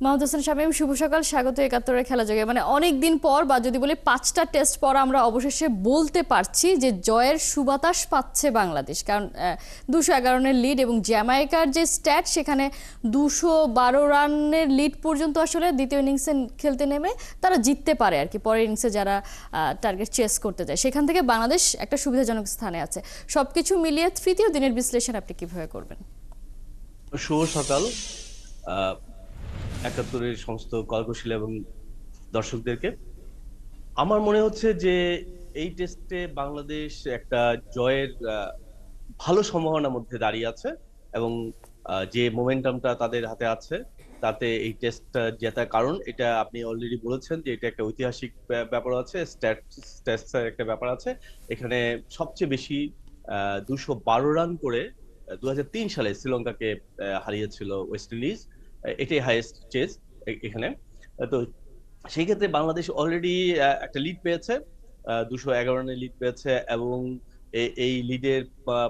মাহমুদ হোসেন শামীম, শুভ সকাল, স্বাগত একাত্তরের খেলা জগে। অনেক দিন পর বা যদি বলি 5টা টেস্ট পর আমরা অবশেষে বলতে পারছি যে জয়ের সুবাতাস পাচ্ছে বাংলাদেশ। কারণ 211 রানের লিড এবং জ্যামাইকার যে স্ট্যাট সেখানে 212 রানের লিড পর্যন্ত আসলে দ্বিতীয় ইনিংসে খেলতে নেমে তারা জিততে পারে আর কি। পরের ইনিংসে যারা টার্গেট চেস করতে যায় সেখান থেকে বাংলাদেশ একটা সুবিধাজনক স্থানে আছে। সবকিছু মিলিয়ে তৃতীয় দিনের বিশ্লেষণ আপনি কিভাবে করবেন? শুভ সকাল একাত্তরের সমস্ত কলকুশলী এবং দর্শকদেরকে। আমার মনে হচ্ছে যে এই টেস্টে বাংলাদেশ একটা জয়ের ভালো সম্ভাবনার মধ্যে দাঁড়িয়ে আছে এবং যে মোমেন্টামটা তাদের হাতে আছে তাতে এই টেস্টটা জেতার কারণ এটা আপনি অলরেডি বলেছেন যে এটা একটা ঐতিহাসিক ব্যাপার আছে, স্ট্যাটসের একটা ব্যাপার আছে। এখানে সবচেয়ে বেশি 212 রান করে 2003 সালে শ্রীলঙ্কাকে হারিয়েছিল ওয়েস্ট ইন্ডিজ। এটাই হাইয়েস্ট চেজ এখানে। তো সেই ক্ষেত্রে বাংলাদেশ অলরেডি একটা লিড পেয়েছে, 211 রানের লিড পেয়েছে এবং এই লিডের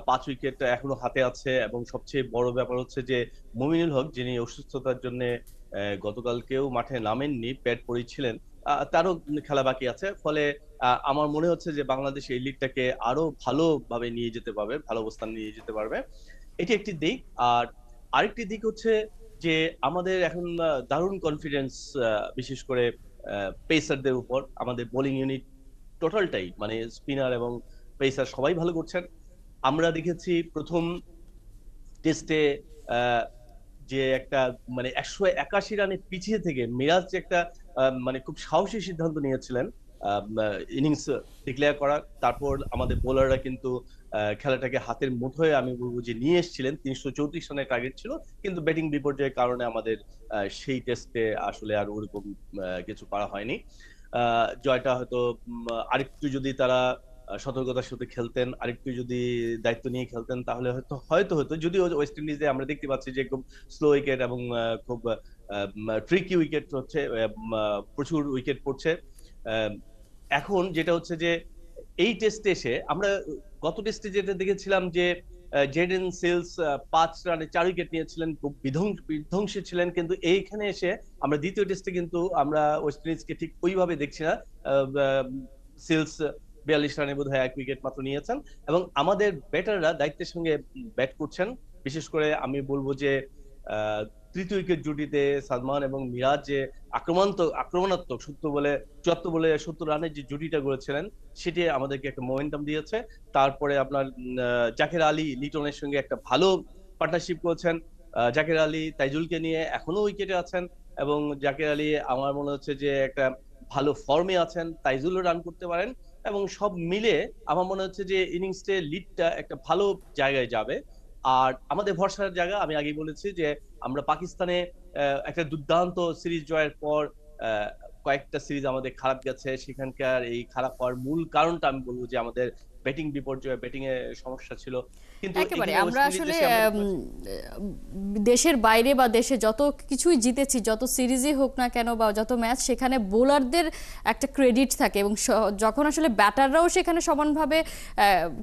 5 উইকেট এখনো হাতে আছে। এবং সবচেয়ে বড় ব্যাপার হচ্ছে যে মুমিনুল হক, যিনি অসুস্থতার জন্য গতকালকেও মাঠে নামেননি, প্যাড পরেছিলেন, তারও খেলা বাকি আছে। ফলে আমার মনে হচ্ছে যে বাংলাদেশ এই লিগটাকে আরো ভালোভাবে নিয়ে যেতে পারবে, ভালো অবস্থান নিয়ে যেতে পারবে। এটি একটি দিক। আর আরেকটি দিক হচ্ছে যে আমাদের এখন দারুণ কনফিডেন্স, বিশেষ করে পেসারদের উপর। আমাদের বোলিং ইউনিট টোটালটাই, স্পিনার এবং পেসার সবাই ভালো করছেন। আমরা দেখেছি প্রথম টেস্টে যে একটা 181 রানে পিছিয়ে থেকে মিরাজ যে একটা খুব সাহসী সিদ্ধান্ত নিয়েছিলেন ইনিংস ডিক্লেয়ার করা। তারপর আমাদের বোলাররা কিন্তু খেলাটাকে হাতের মুঠোয় আমি বলবো যে নিয়ে এসেছিলেন। 334 রানের টার্গেট ছিল, কিন্তু ব্যাটিং বিপর্যয়ের কারণে আমাদের সেই টেস্টে আসলে আর ওরকম কিছু করা হয়নি। জয়টা হয়তো আরেকটু যদি তারা সতর্কতার সাথে খেলতেন, আরেকটু যদি দায়িত্ব নিয়ে খেলতেন, তাহলে হয়তো যদিও ওয়েস্ট ইন্ডিজে আমরা দেখতে পাচ্ছি যে খুব স্লো উইকেট এবং খুব ট্রিকি উইকেট হচ্ছে, প্রচুর উইকেট পড়ছে। এখন যেটা হচ্ছে যে এই টেস্টে এসে আমরা গত টেস্টে যেটা দেখেছিলাম যে জেডেন সিলস 5 রানে 4 উইকেট নিয়েছিলেন, খুব বিধ্বংসী ছিলেন। কিন্তু এইখানে এসে আমরা দ্বিতীয় টেস্টে কিন্তু আমরা ওয়েস্ট ইন্ডিজকে ঠিক ওইভাবে দেখছি না। সিলস 42 রানে বোধহয় 1 উইকেট মাত্র নিয়েছেন এবং আমাদের ব্যাটাররা দায়িত্বের সঙ্গে ব্যাট করছেন। বিশেষ করে আমি বলবো যে তৃতীয় উইকেট জুটিতে সালমান এবং মিরাজ যে আক্রমণাত্মক 74 বলে 70 রানের যে জুটিটা করেছিলেন, সেটি আমাদেরকে একটা মোমেন্টাম দিয়েছে। তারপরে আপনার জাকের আলী লিটনের সঙ্গে একটা ভালো পার্টনারশিপ করেছেন। জাকের আলী তাইজুলকে নিয়ে এখনো উইকেটে আছেন এবং জাকের আলী আমার মনে হচ্ছে যে একটা ভালো ফর্মে আছেন, তাইজুলও রান করতে পারেন। এবং সব মিলে আমার মনে হচ্ছে যে ইনিংসের লিডটা একটা ভালো জায়গায় যাবে। আর আমাদের ভরসার জায়গা, আমি আগেই বলেছি যে আমরা পাকিস্তানে একটা দুর্দান্ত সিরিজ জয়ের পর কয়েকটা সিরিজ আমাদের খারাপ গেছে। সেখানকার এই খারাপ হওয়ার মূল কারণটা আমি বলবো যে আমাদের ব্যাটিং বিপর্যয়, ব্যাটিং এ সমস্যা ছিল। কিন্তু একেবারে এখানে আমরা ওয়েস্ট ইন্ডিজ আসলে এসে আমরা দেখতে পাচ্ছি দেশের বাইরে বা দেশে যত কিছুই জিতেছি, যত সিরিজই হোক না কেন বা যত ম্যাচ, সেখানে বোলারদের একটা ক্রেডিট থাকে এবং যখন আসলে ব্যাটাররাও সেখানে সমানভাবে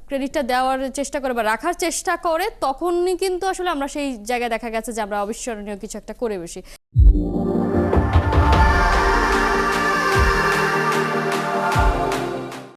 ক্রেডিটটা দেওয়ার চেষ্টা করে বা রাখার চেষ্টা করে, তখনই কিন্তু আসলে আমরা সেই জায়গায় দেখা গেছে যে আমরা অবিস্মরণীয় কিছু একটা করে বসি।